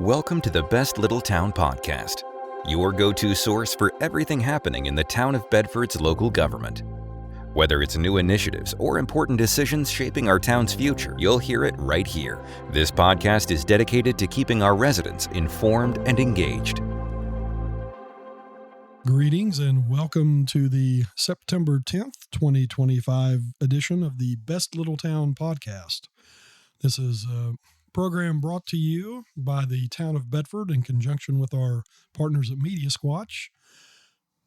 Welcome to the Best Little Town Podcast, your go-to source for everything happening in the town of Bedford's local government. Whether it's new initiatives or important decisions shaping our town's future, you'll hear it right here. This podcast is dedicated to keeping our residents informed and engaged. Greetings and welcome to the September 10th, 2025 edition of the Best Little Town Podcast. This is a program brought to you by the town of Bedford in conjunction with our partners at Media Squatch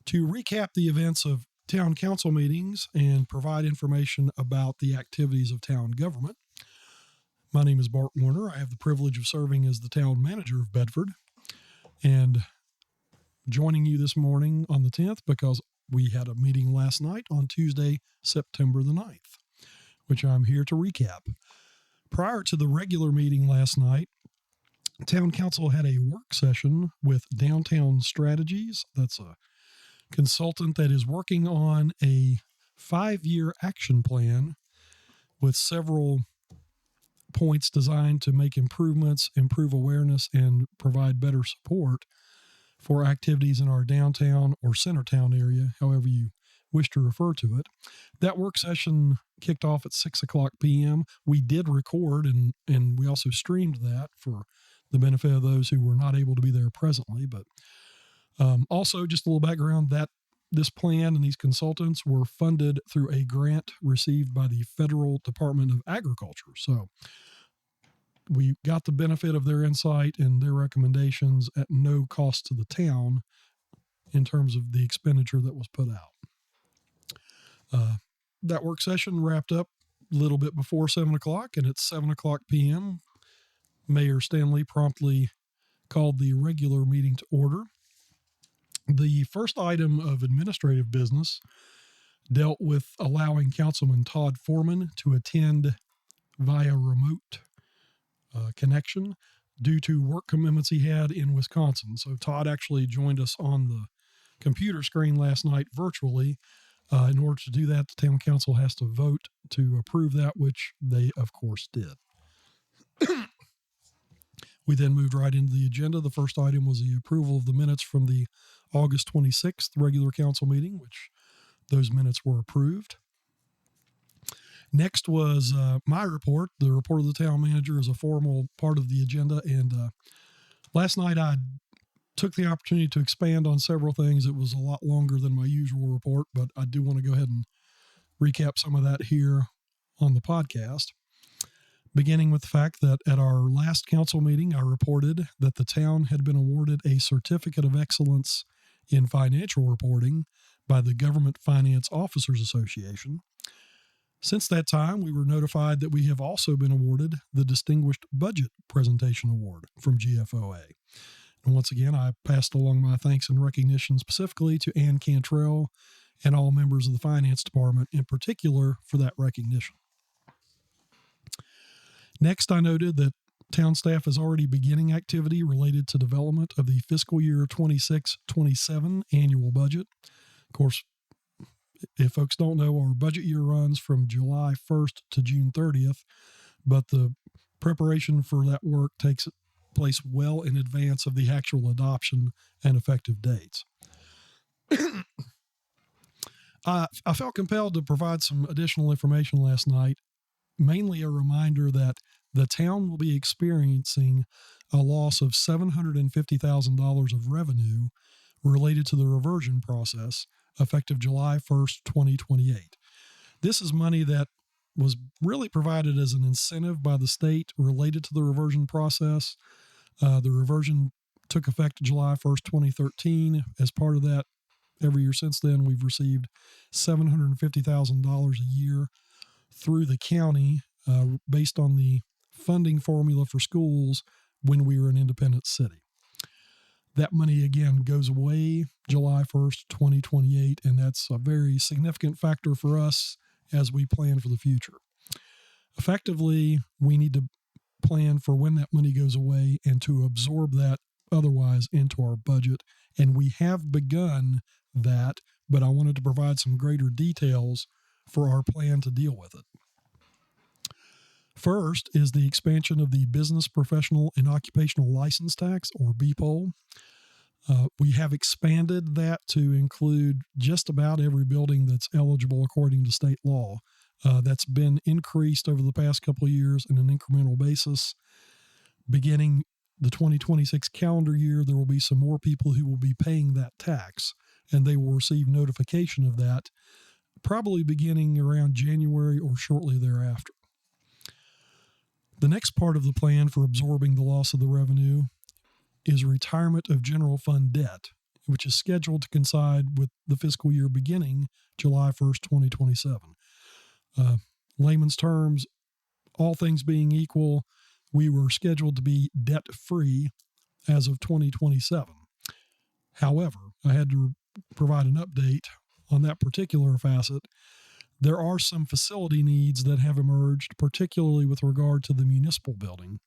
to recap the events of town council meetings and provide information about the activities of town government. My name is Bart Werner. I have the privilege of serving as the town manager of Bedford and joining you this morning on the 10th because we had a meeting last night on Tuesday, September the 9th, which I'm here to recap. Prior to the regular meeting last night, Town Council had a work session with Downtown Strategies. That's a consultant that is working on a 5-year action plan with several points designed to make improvements, improve awareness, and provide better support for activities in our downtown or centertown area, however you wish to refer to it. That work session kicked off at 6 o'clock p.m. We did record and we also streamed that for the benefit of those who were not able to be there presently. But also, just a little background, that this plan and these consultants were funded through a grant received by the Federal Department of Agriculture. So we got the benefit of their insight and their recommendations at no cost to the town in terms of the expenditure that was put out. That work session wrapped up a little bit before 7 o'clock, and at 7 o'clock p.m., Mayor Stanley promptly called the regular meeting to order. The first item of administrative business dealt with allowing Councilman Todd Foreman to attend via remote connection due to work commitments he had in Wisconsin. So Todd actually joined us on the computer screen last night virtually. In order to do that, the town council has to vote to approve that, which they, of course, did. We then moved right into the agenda. The first item was the approval of the minutes from the August 26th regular council meeting, which those minutes were approved. Next was my report. The report of the town manager is a formal part of the agenda, and last night I took the opportunity to expand on several things. It was a lot longer than my usual report, but I do want to go ahead and recap some of that here on the podcast. Beginning with the fact that at our last council meeting, I reported that the town had been awarded a Certificate of Excellence in Financial Reporting by the Government Finance Officers Association. Since that time, we were notified that we have also been awarded the Distinguished Budget Presentation Award from GFOA. And once again, I passed along my thanks and recognition specifically to Ann Cantrell and all members of the finance department in particular for that recognition. Next, I noted that town staff is already beginning activity related to development of the fiscal year 26-27 annual budget. Of course, if folks don't know, our budget year runs from July 1st to June 30th, but the preparation for that work takes place well in advance of the actual adoption and effective dates. I felt compelled to provide some additional information last night, mainly a reminder that the town will be experiencing a loss of $750,000 of revenue related to the reversion process effective July 1st, 2028. This is money that was really provided as an incentive by the state related to the reversion process. The reversion took effect July 1st, 2013. As part of that, every year since then, we've received $750,000 a year through the county based on the funding formula for schools when we were an independent city. That money, again, goes away July 1st, 2028, and that's a very significant factor for us as we plan for the future. Effectively, we need to plan for when that money goes away and to absorb that otherwise into our budget. And we have begun that, but I wanted to provide some greater details for our plan to deal with it. First is the expansion of the Business, Professional, and Occupational License Tax, or BPOL. We have expanded that to include just about every building that's eligible according to state law. That's been increased over the past couple of years on an incremental basis. Beginning the 2026 calendar year, there will be some more people who will be paying that tax, and they will receive notification of that probably beginning around January or shortly thereafter. The next part of the plan for absorbing the loss of the revenue is retirement of general fund debt, which is scheduled to coincide with the fiscal year beginning July 1st, 2027. Layman's terms, all things being equal, we were scheduled to be debt-free as of 2027. However, I had to provide an update on that particular facet. There are some facility needs that have emerged, particularly with regard to the municipal building,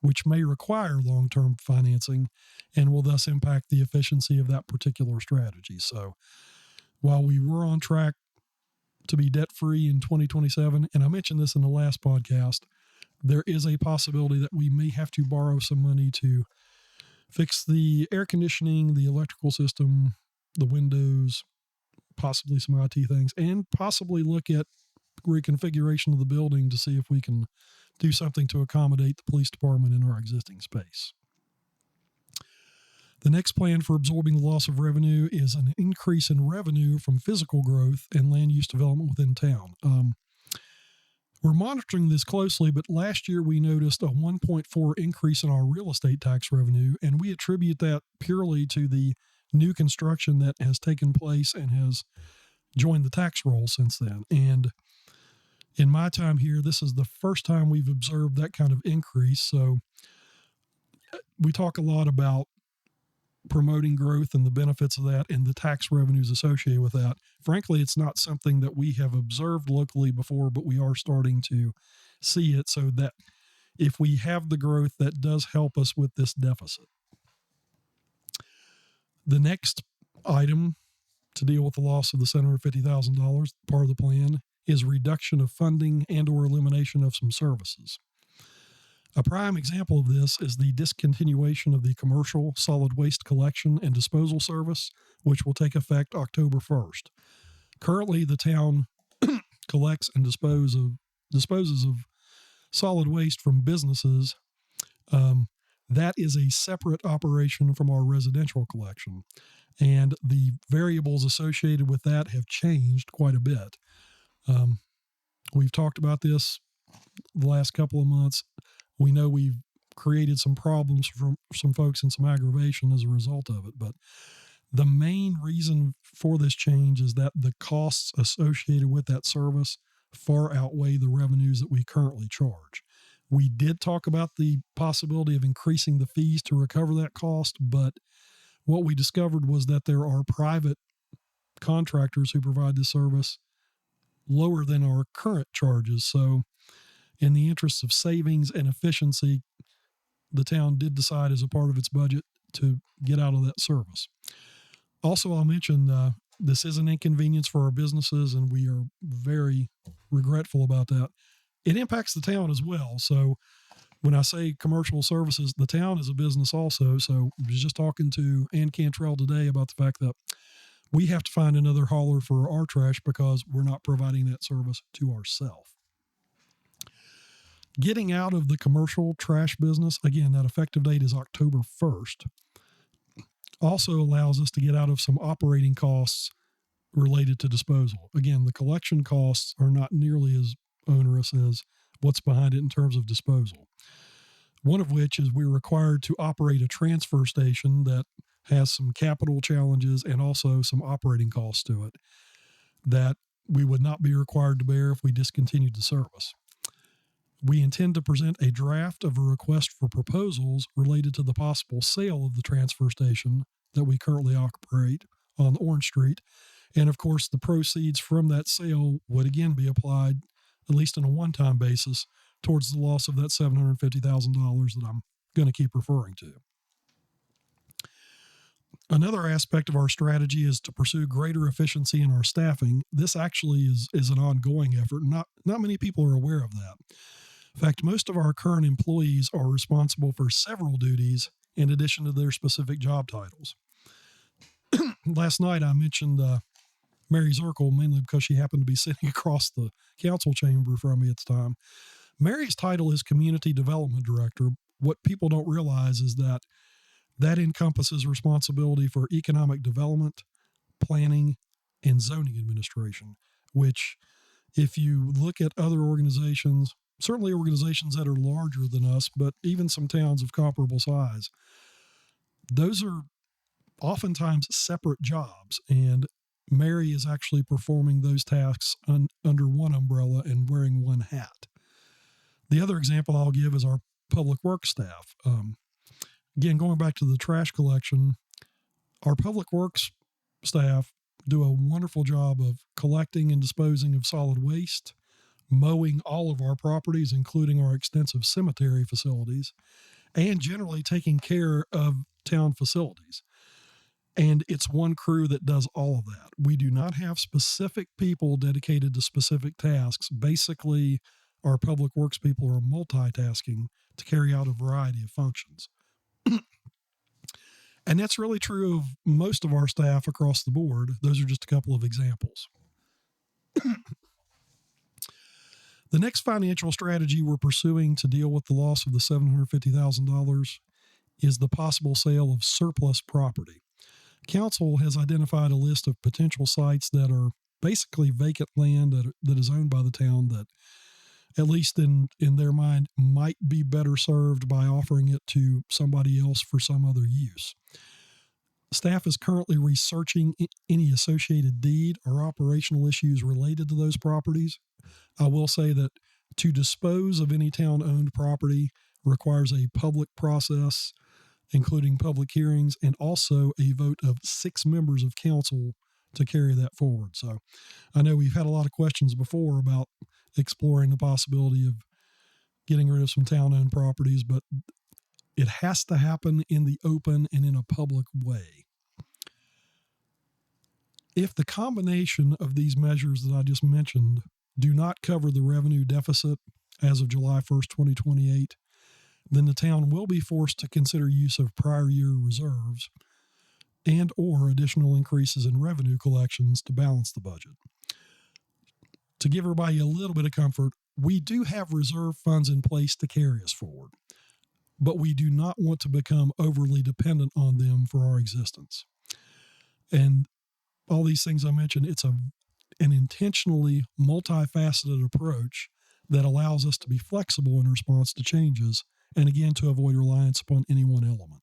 which may require long-term financing and will thus impact the efficiency of that particular strategy. So while we were on track to be debt-free in 2027, and I mentioned this in the last podcast, there is a possibility that we may have to borrow some money to fix the air conditioning, the electrical system, the windows, possibly some IT things, and possibly look at reconfiguration of the building to see if we can do something to accommodate the police department in our existing space. The next plan for absorbing the loss of revenue is an increase in revenue from physical growth and land use development within town. We're monitoring this closely, but last year we noticed a 1.4 increase in our real estate tax revenue, and we attribute that purely to the new construction that has taken place and has joined the tax roll since then. And in my time here, this is the first time we've observed that kind of increase. So we talk a lot about promoting growth and the benefits of that and the tax revenues associated with that. Frankly, it's not something that we have observed locally before, but we are starting to see it, so that if we have the growth, that does help us with this deficit. The next item to deal with the loss of the $750,000, part of the plan, is reduction of funding and or elimination of some services. A prime example of this is the discontinuation of the commercial solid waste collection and disposal service, which will take effect October 1st. Currently, the town collects and disposes of solid waste from businesses. That is a separate operation from our residential collection, and the variables associated with that have changed quite a bit. We've talked about this the last couple of months. We know we've created some problems for some folks and some aggravation as a result of it, but the main reason for this change is that the costs associated with that service far outweigh the revenues that we currently charge. We did talk about the possibility of increasing the fees to recover that cost, but what we discovered was that there are private contractors who provide this service lower than our current charges. So in the interest of savings and efficiency, the town did decide as a part of its budget to get out of that service. Also, I'll mention this is an inconvenience for our businesses, and we are very regretful about that. It impacts the town as well. So when I say commercial services, the town is a business also. So I was just talking to Ann Cantrell today about the fact that we have to find another hauler for our trash because we're not providing that service to ourselves. Getting out of the commercial trash business, again, that effective date is October 1st, also allows us to get out of some operating costs related to disposal. Again, the collection costs are not nearly as onerous as what's behind it in terms of disposal. One of which is we're required to operate a transfer station that has some capital challenges and also some operating costs to it that we would not be required to bear if we discontinued the service. We intend to present a draft of a request for proposals related to the possible sale of the transfer station that we currently operate on Orange Street. And of course, the proceeds from that sale would again be applied, at least on a one-time basis, towards the loss of that $750,000 that I'm going to keep referring to. Another aspect of our strategy is to pursue greater efficiency in our staffing. This actually is an ongoing effort. Not many people are aware of that. In fact, most of our current employees are responsible for several duties in addition to their specific job titles. Last night, I mentioned Mary Zirkle mainly because she happened to be sitting across the council chamber from me at the time. Mary's title is Community Development Director. What people don't realize is that encompasses responsibility for economic development, planning, and zoning administration, which, if you look at other organizations, certainly organizations that are larger than us, but even some towns of comparable size, those are oftentimes separate jobs. And Mary is actually performing those tasks under one umbrella and wearing one hat. The other example I'll give is our public works staff. Again, going back to the trash collection, our public works staff do a wonderful job of collecting and disposing of solid waste, mowing all of our properties, including our extensive cemetery facilities, and generally taking care of town facilities. And it's one crew that does all of that. We do not have specific people dedicated to specific tasks. Basically, our public works people are multitasking to carry out a variety of functions. And that's really true of most of our staff across the board. Those are just a couple of examples. The next financial strategy we're pursuing to deal with the loss of the $750,000 is the possible sale of surplus property. Council has identified a list of potential sites that are basically vacant land that is owned by the town that, at least in their mind, might be better served by offering it to somebody else for some other use. Staff is currently researching any associated deed or operational issues related to those properties. I will say that to dispose of any town-owned property requires a public process, including public hearings, and also a vote of 6 members of council to carry that forward. So I know we've had a lot of questions before about exploring the possibility of getting rid of some town-owned properties, but it has to happen in the open and in a public way. If the combination of these measures that I just mentioned do not cover the revenue deficit as of July 1st, 2028, then the town will be forced to consider use of prior year reserves and or additional increases in revenue collections to balance the budget. To give everybody a little bit of comfort, we do have reserve funds in place to carry us forward, but we do not want to become overly dependent on them for our existence. And all these things I mentioned, it's an intentionally multifaceted approach that allows us to be flexible in response to changes, and again, to avoid reliance upon any one element.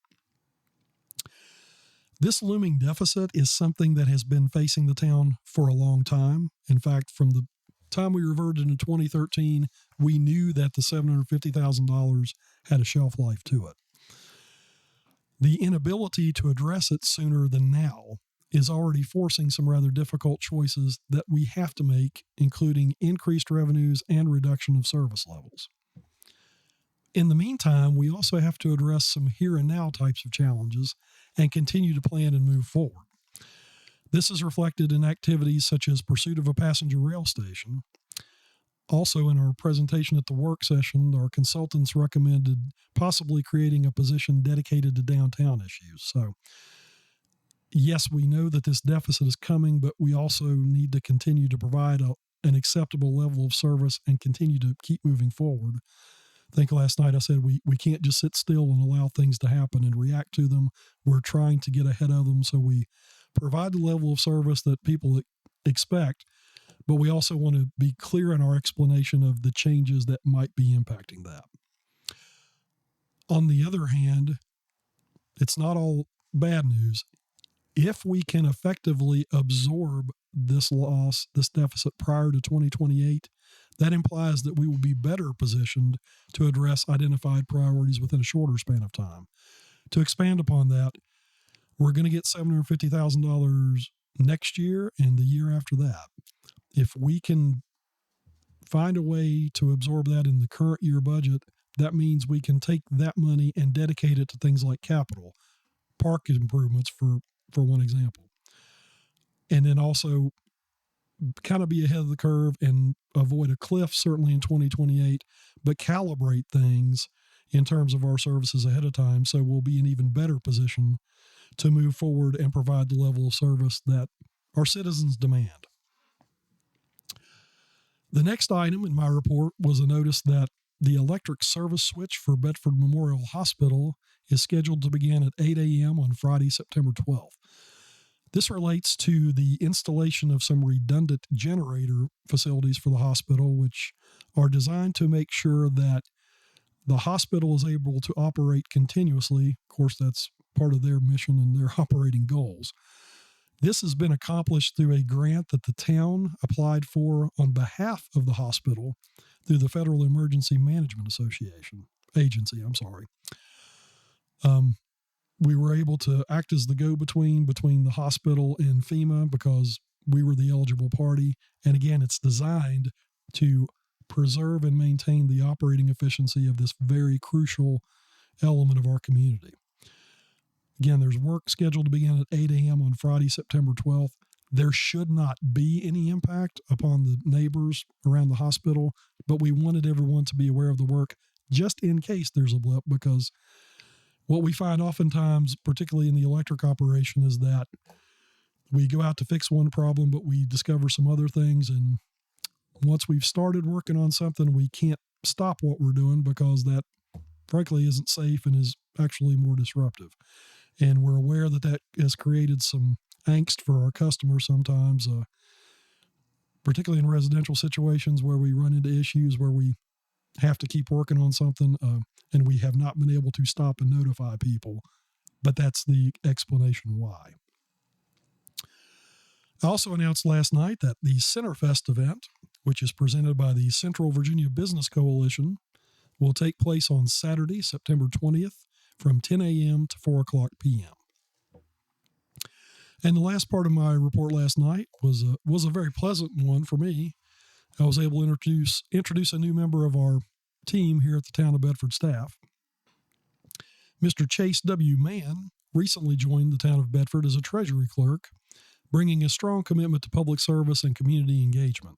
This looming deficit is something that has been facing the town for a long time. In fact, from the time we reverted in 2013, we knew that the $750,000 had a shelf life to it. The inability to address it sooner than now is already forcing some rather difficult choices that we have to make, including increased revenues and reduction of service levels. In the meantime, we also have to address some here and now types of challenges and continue to plan and move forward. This is reflected in activities such as pursuit of a passenger rail station. Also, in our presentation at the work session, our consultants recommended possibly creating a position dedicated to downtown issues. So, yes, we know that this deficit is coming, but we also need to continue to provide an acceptable level of service and continue to keep moving forward. I think last night I said we can't just sit still and allow things to happen and react to them. We're trying to get ahead of them so we provide the level of service that people expect, but we also want to be clear in our explanation of the changes that might be impacting that. On the other hand, it's not all bad news. If we can effectively absorb this loss, this deficit prior to 2028, that implies that we will be better positioned to address identified priorities within a shorter span of time. To expand upon that, we're going to get $750,000 next year and the year after that. If we can find a way to absorb that in the current year budget, that means we can take that money and dedicate it to things like capital, park improvements for one example. And then also kind of be ahead of the curve and avoid a cliff, certainly in 2028, but calibrate things in terms of our services ahead of time, so we'll be in even better position to move forward and provide the level of service that our citizens demand. The next item in my report was a notice that the electric service switch for Bedford Memorial Hospital is scheduled to begin at 8 a.m. on Friday, September 12th. This relates to the installation of some redundant generator facilities for the hospital, which are designed to make sure that the hospital is able to operate continuously. Of course, that's part of their mission and their operating goals. This has been accomplished through a grant that the town applied for on behalf of the hospital through the Federal Emergency Management Agency. We were able to act as the go-between between the hospital and FEMA because we were the eligible party. And again, it's designed to preserve and maintain the operating efficiency of this very crucial element of our community. Again, there's work scheduled to begin at 8 a.m. on Friday, September 12th. There should not be any impact upon the neighbors around the hospital, but we wanted everyone to be aware of the work just in case there's a blip, because what we find oftentimes, particularly in the electric operation, is that we go out to fix one problem, but we discover some other things. And once we've started working on something, we can't stop what we're doing because that, frankly, isn't safe and is actually more disruptive. And we're aware that that has created some angst for our customers sometimes, particularly in residential situations where we run into issues where we have to keep working on something and we have not been able to stop and notify people. But that's the explanation why. I also announced last night that the Centerfest event, which is presented by the Central Virginia Business Coalition, will take place on Saturday, September 20th from 10 a.m. to 4 o'clock p.m. And the last part of my report last night was a very pleasant one for me. I was able to introduce a new member of our team here at the Town of Bedford staff. Mr. Chase W. Mann recently joined the Town of Bedford as a Treasury clerk, bringing a strong commitment to public service and community engagement.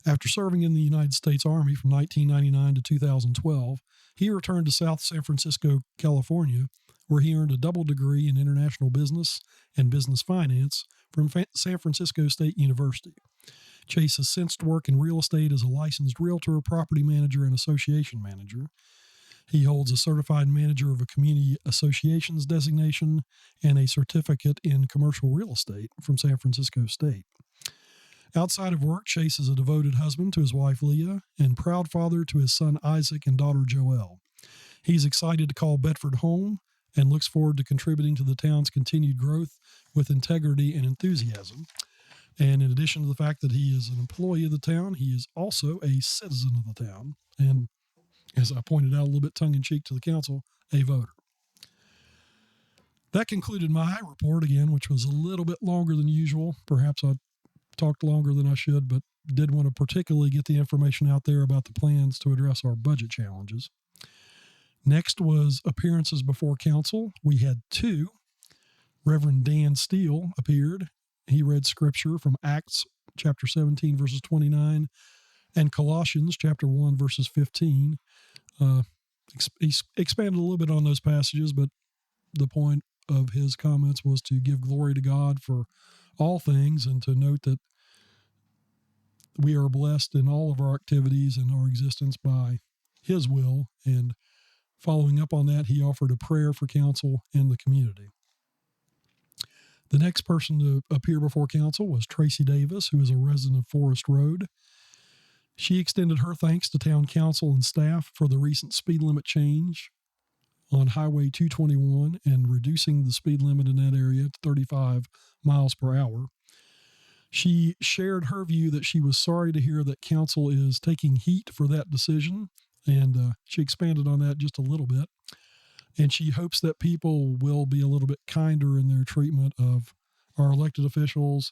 After serving in the United States Army from 1999 to 2012, he returned to South San Francisco, California, where he earned a double degree in international business and business finance from San Francisco State University. Chase has since worked in real estate as a licensed realtor, property manager, and association manager. He holds a certified manager of a community associations designation and a certificate in commercial real estate from San Francisco State. Outside of work, Chase is a devoted husband to his wife, Leah, and proud father to his son, Isaac, and daughter, Joelle. He's excited to call Bedford home and looks forward to contributing to the town's continued growth with integrity and enthusiasm. And in addition to the fact that he is an employee of the town, he is also a citizen of the town. And as I pointed out a little bit tongue-in-cheek to the council, a voter. That concluded my report again, which was a little bit longer than usual. Perhaps I talked longer than I should, but did want to particularly get the information out there about the plans to address our budget challenges. Next was appearances before council. We had two. Reverend Dan Steele appeared. He read scripture from Acts chapter 17, verses 29, and Colossians chapter 1, verses 15. He expanded a little bit on those passages, but the point of his comments was to give glory to God for all things and to note that we are blessed in all of our activities and our existence by his will. And following up on that, he offered a prayer for council and the community. The next person to appear before council was Tracy Davis, who is a resident of Forest Road. She extended her thanks to town council and staff for the recent speed limit change on Highway 221 and reducing the speed limit in that area to 35 miles per hour. She shared her view that she was sorry to hear that council is taking heat for that decision, and she expanded on that just a little bit. And she hopes that people will be a little bit kinder in their treatment of our elected officials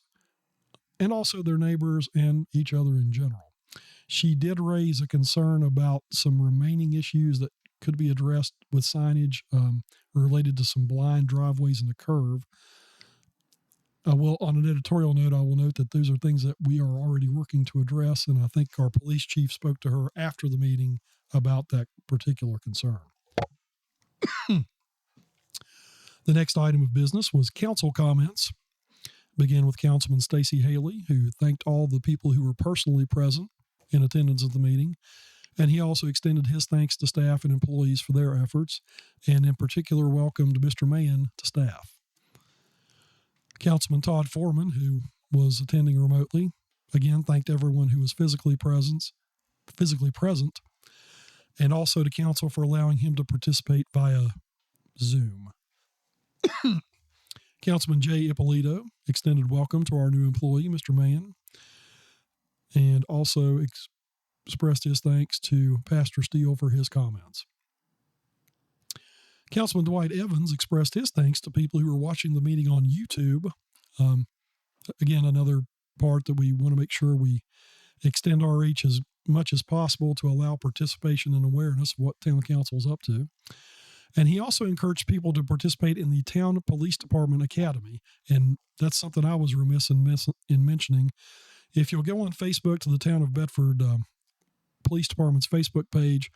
and also their neighbors and each other in general. She did raise a concern about some remaining issues that could be addressed with signage related to some blind driveways and a curve. On an editorial note, I will note that those are things that we are already working to address, and I think our police chief spoke to her after the meeting about that particular concern. The next item of business was council comments. Began with Councilman Stacey Haley, who thanked all the people who were personally present in attendance at the meeting, and he also extended his thanks to staff and employees for their efforts, and in particular welcomed Mr. Mann to staff. Councilman Todd Foreman, who was attending remotely, again thanked everyone who was physically present, and also to council for allowing him to participate via Zoom. Councilman Jay Ippolito extended welcome to our new employee, Mr. Mann, and also expressed his thanks to Pastor Steele for his comments. Councilman Dwight Evans expressed his thanks to people who were watching the meeting on YouTube. Again, another part that we want to make sure we extend our reach as much as possible to allow participation and awareness of what town council is up to. And he also encouraged people to participate in the Town Police Department Academy. And that's something I was remiss in mentioning. If you'll go on Facebook to the Town of Bedford Police Department's Facebook page,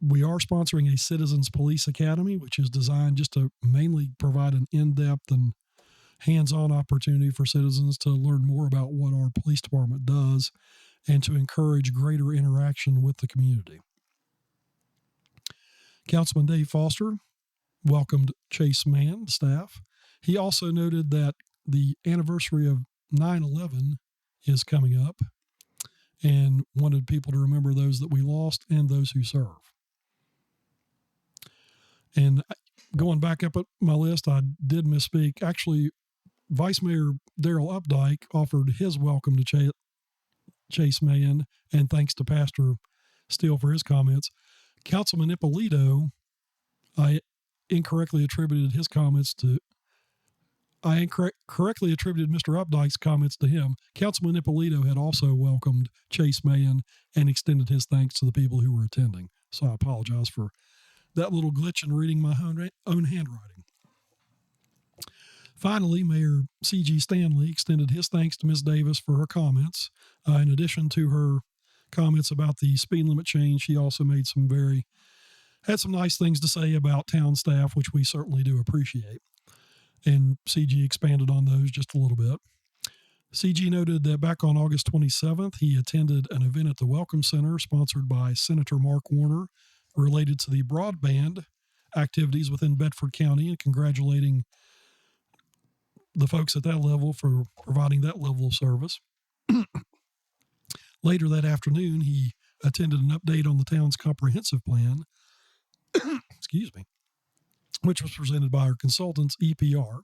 we are sponsoring a Citizens Police Academy, which is designed just to mainly provide an in-depth and hands-on opportunity for citizens to learn more about what our police department does and to encourage greater interaction with the community. Councilman Dave Foster welcomed Chase Mann, staff. He also noted that the anniversary of 9/11 is coming up and wanted people to remember those that we lost and those who serve. And going back up at my list, I did misspeak. Actually, Vice Mayor Darrell Updike offered his welcome to Chase Mann, and thanks to Pastor Steele for his comments. Councilman Ippolito, I incorrectly attributed Mr. Updike's comments to him. Councilman Ippolito had also welcomed Chase Mann and extended his thanks to the people who were attending. So I apologize for that little glitch in reading my own handwriting. Finally, Mayor C.G. Stanley extended his thanks to Ms. Davis for her comments. In addition to her comments about the speed limit change, she also had some nice things to say about town staff, which we certainly do appreciate. And CG expanded on those just a little bit. CG noted that back on August 27th, he attended an event at the Welcome Center sponsored by Senator Mark Warner related to the broadband activities within Bedford County, and congratulating the folks at that level for providing that level of service. Later that afternoon, he attended an update on the town's comprehensive plan, which was presented by our consultants, EPR.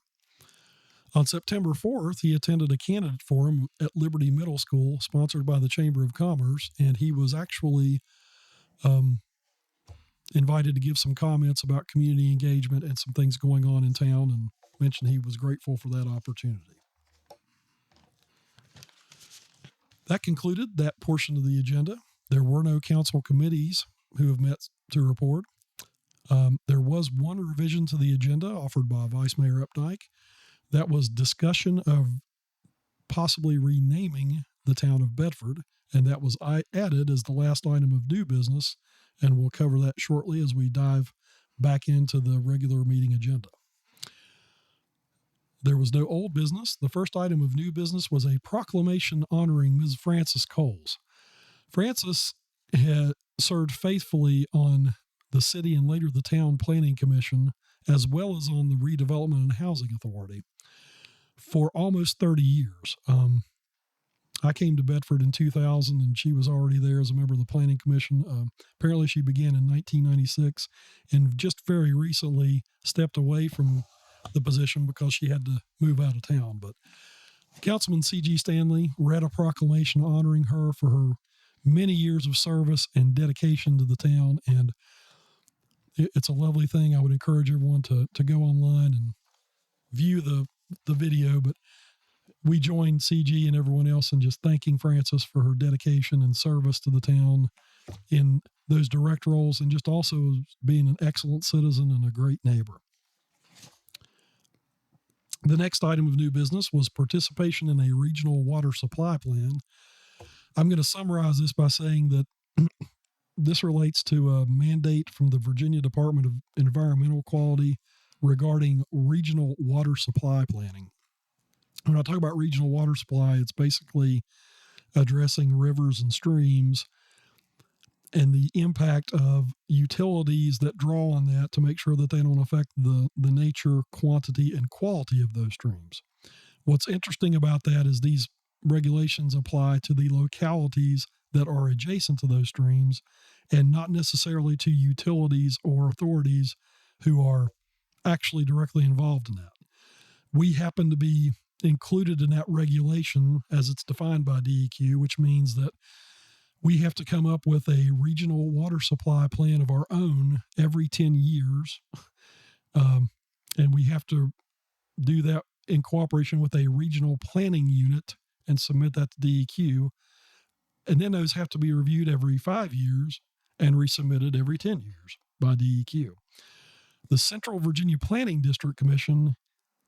On September 4th, he attended a candidate forum at Liberty Middle School, sponsored by the Chamber of Commerce, and he was actually invited to give some comments about community engagement and some things going on in town, and mentioned he was grateful for that opportunity. That concluded that portion of the agenda. There were no council committees who have met to report. There was one revision to the agenda offered by Vice Mayor Updike. That was discussion of possibly renaming the town of Bedford, and that was added as the last item of new business, and we'll cover that shortly as we dive back into the regular meeting agenda. There was no old business. The first item of new business was a proclamation honoring Ms. Frances Coles. Frances had served faithfully on the city and later the town planning commission, as well as on the redevelopment and housing authority for almost 30 years. I came to Bedford in 2000 and she was already there as a member of the planning commission. Apparently she began in 1996 and just very recently stepped away from the position because she had to move out of town. But Councilman C.G. Stanley read a proclamation honoring her for her many years of service and dedication to the town, and it's a lovely thing. I would encourage everyone to go online and view the video, but we joined CG and everyone else in just thanking Frances for her dedication and service to the town in those direct roles, and just also being an excellent citizen and a great neighbor. The next item of new business was participation in a regional water supply plan. I'm going to summarize this by saying that this relates to a mandate from the Virginia Department of Environmental Quality regarding regional water supply planning. When I talk about regional water supply, it's basically addressing rivers and streams and the impact of utilities that draw on that to make sure that they don't affect the nature, quantity, and quality of those streams. What's interesting about that is these regulations apply to the localities that are adjacent to those streams and not necessarily to utilities or authorities who are actually directly involved in that. We happen to be included in that regulation as it's defined by DEQ, which means that we have to come up with a regional water supply plan of our own every 10 years. And we have to do that in cooperation with a regional planning unit and submit that to DEQ. And then those have to be reviewed every 5 years and resubmitted every 10 years by DEQ. The Central Virginia Planning District Commission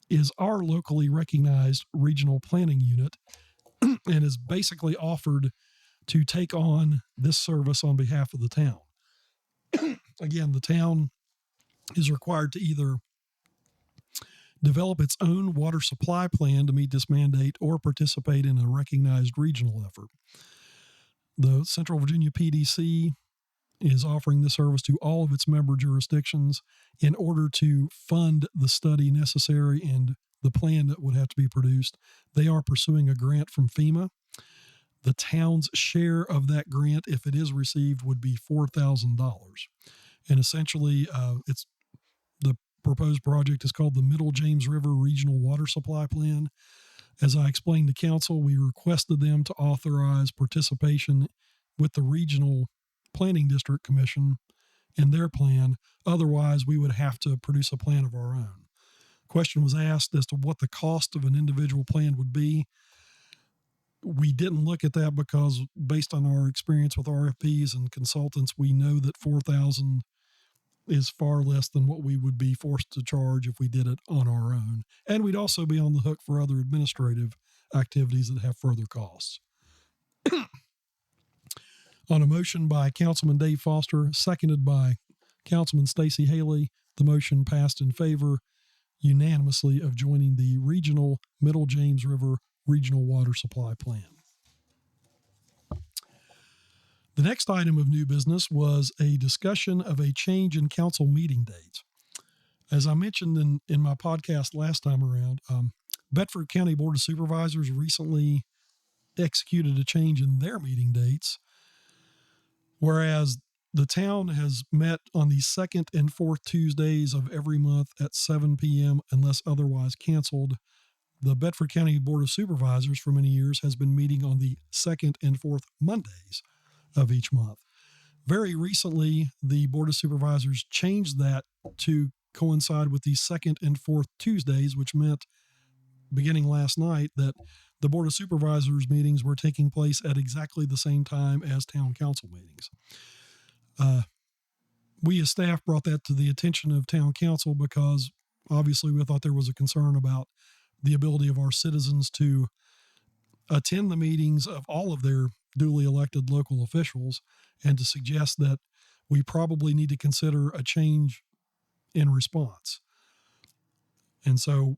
is our locally recognized regional planning unit and is basically offered to take on this service on behalf of the town. Again, the town is required to either develop its own water supply plan to meet this mandate or participate in a recognized regional effort. The Central Virginia PDC is offering the service to all of its member jurisdictions in order to fund the study necessary and the plan that would have to be produced. They are pursuing a grant from FEMA. The town's share of that grant, if it is received, would be $4,000. And essentially, it's the proposed project is called the Middle James River Regional Water Supply Plan. As I explained to council, we requested them to authorize participation with the Regional Planning District Commission in their plan. Otherwise, we would have to produce a plan of our own. Question was asked as to what the cost of an individual plan would be. We didn't look at that because based on our experience with RFPs and consultants, we know that $4,000 is far less than what we would be forced to charge if we did it on our own. And we'd also be on the hook for other administrative activities that have further costs. On a motion by Councilman Dave Foster, seconded by Councilman Stacey Haley, the motion passed in favor unanimously of joining the Regional Middle James River Regional Water Supply Plan. The next item of new business was a discussion of a change in council meeting dates. As I mentioned in my podcast last time around, Bedford County Board of Supervisors recently executed a change in their meeting dates, whereas the town has met on the second and fourth Tuesdays of every month at 7 p.m. unless otherwise canceled. The Bedford County Board of Supervisors for many years has been meeting on the second and fourth Mondays of each month. Very recently, the Board of Supervisors changed that to coincide with the second and fourth Tuesdays, which meant beginning last night that the Board of Supervisors meetings were taking place at exactly the same time as town council meetings. We as staff brought that to the attention of town council because obviously we thought there was a concern about the ability of our citizens to attend the meetings of all of their duly elected local officials, and to suggest that we probably need to consider a change in response. And so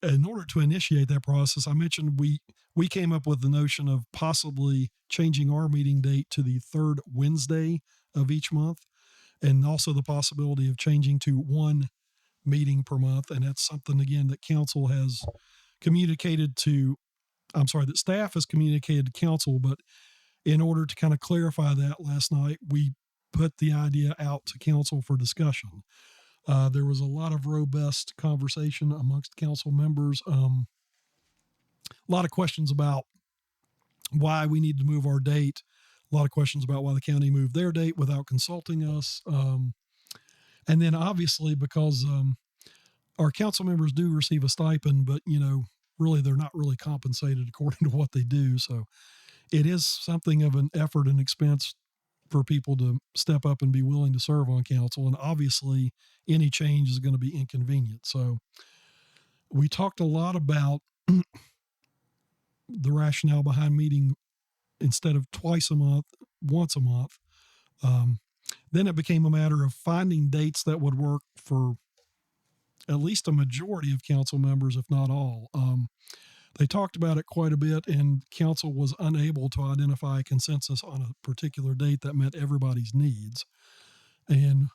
in order to initiate that process, I mentioned we came up with the notion of possibly changing our meeting date to the third Wednesday of each month, and also the possibility of changing to one meeting per month. And that's something, again, that council has communicated to, that staff has communicated to council. But in order to kind of clarify that last night, we put the idea out to council for discussion. There was a lot of robust conversation amongst council members. A lot of questions about why we need to move our date. A lot of questions about why the county moved their date without consulting us. And then obviously because our council members do receive a stipend, but, really they're not really compensated according to what they do. So it is something of an effort and expense for people to step up and be willing to serve on council. And obviously any change is going to be inconvenient. So We talked a lot about the rationale behind meeting instead of twice a month, once a month. Then it became a matter of finding dates that would work for at least a majority of council members, if not all. They talked about it quite a bit, and council was unable to identify a consensus on a particular date that met everybody's needs. And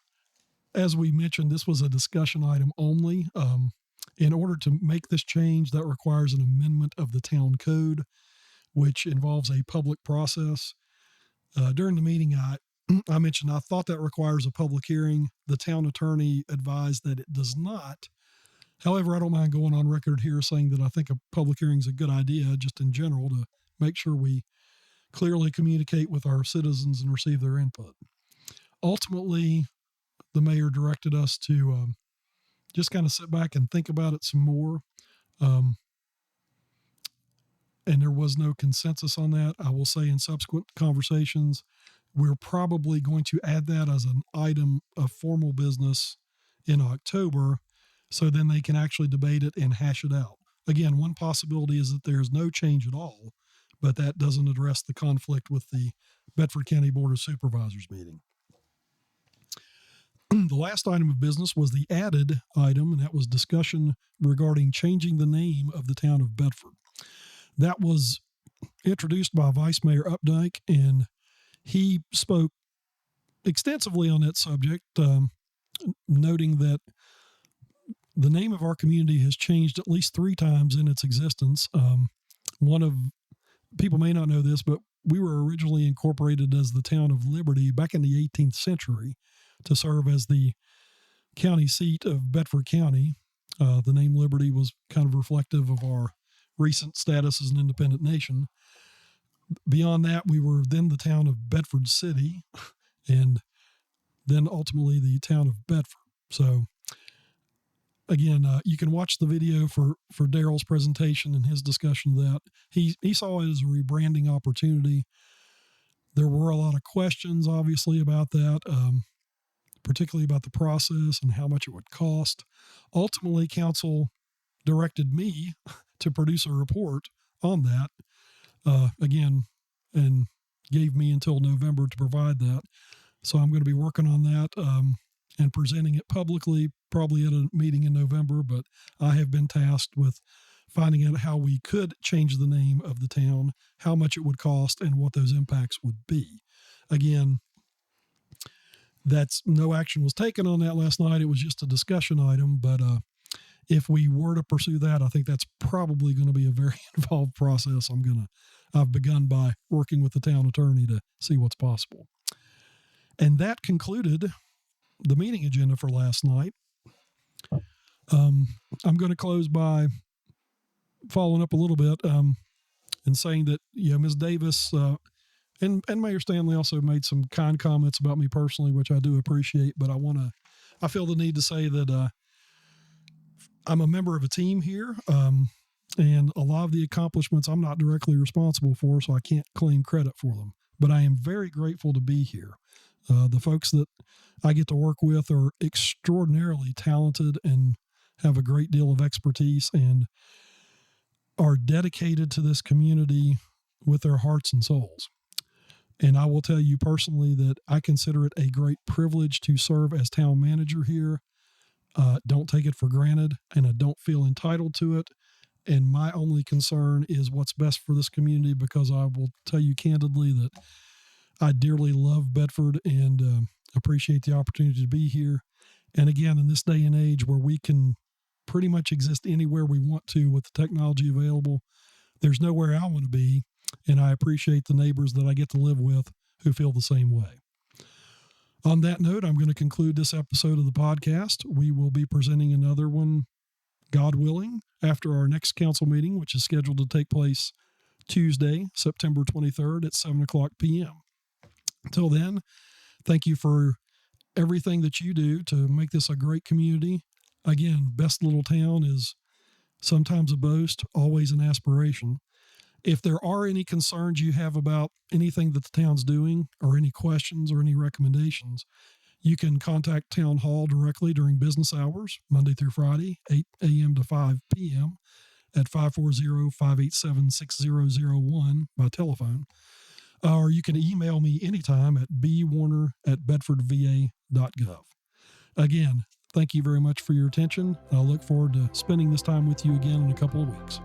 as we mentioned, this was a discussion item only. In order to make this change, that requires an amendment of the town code, which involves a public process. During the meeting, I mentioned I thought that requires a public hearing. The town attorney advised that it does not. However, I don't mind going on record here saying that I think a public hearing is a good idea, just in general, to make sure we clearly communicate with our citizens and receive their input. Ultimately, the mayor directed us to just kind of sit back and think about it some more. And there was no consensus on that. I will say in subsequent conversations, we're probably going to add that as an item of formal business in October, so then they can actually debate it and hash it out. Again, one possibility is that there's no change at all, but that doesn't address the conflict with the Bedford County Board of Supervisors meeting. The last item of business was the added item, and that was discussion regarding changing the name of the town of Bedford. That was introduced by Vice Mayor Updike, and he spoke extensively on that subject, noting that the name of our community has changed at least 3 times in its existence. People may not know this, but we were originally incorporated as the town of Liberty back in the 18th century to serve as the county seat of Bedford County. The name Liberty was kind of reflective of our recent status as an independent nation. Beyond that, we were then the town of Bedford City, and then ultimately the town of Bedford. So again, you can watch the video for Daryl's presentation and his discussion of that. He saw it as a rebranding opportunity. There were a lot of questions, obviously, about that, particularly about the process and how much it would cost. Ultimately, council directed me to produce a report on that, again, and gave me until November to provide that. So I'm going to be working on that and presenting it publicly, probably at a meeting in November, but I have been tasked with finding out how we could change the name of the town, how much it would cost, and what those impacts would be. Again, no action was taken on that last night. It was just a discussion item, but if we were to pursue that, I think that's probably going to be a very involved process. I've begun by working with the town attorney to see what's possible. And that concluded the meeting agenda for last night. I'm going to close by following up a little bit and saying that, Ms. Davis and Mayor Stanley also made some kind comments about me personally, which I do appreciate, but I feel the need to say that I'm a member of a team here, and a lot of the accomplishments I'm not directly responsible for, so I can't claim credit for them. But I am very grateful to be here. The folks that I get to work with are extraordinarily talented and have a great deal of expertise and are dedicated to this community with their hearts and souls. And I will tell you personally that I consider it a great privilege to serve as town manager here. Don't take it for granted, and I don't feel entitled to it. And my only concern is what's best for this community, because I will tell you candidly that I dearly love Bedford and appreciate the opportunity to be here. And again, in this day and age where we can pretty much exist anywhere we want to with the technology available, there's nowhere I want to be. And I appreciate the neighbors that I get to live with who feel the same way. On that note, I'm going to conclude this episode of the podcast. We will be presenting another one, God willing, after our next council meeting, which is scheduled to take place Tuesday, September 23rd at 7:00 p.m. Until then, thank you for everything that you do to make this a great community. Again, best little town is sometimes a boast, always an aspiration. If there are any concerns you have about anything that the town's doing, or any questions or any recommendations, You can contact Town Hall directly during business hours, Monday through Friday, 8 a.m. to 5 p.m. at 540-587-6001 by telephone. Or you can email me anytime at bwarner@bedfordva.gov. Again, thank you very much for your attention. I look forward to spending this time with you again in a couple of weeks.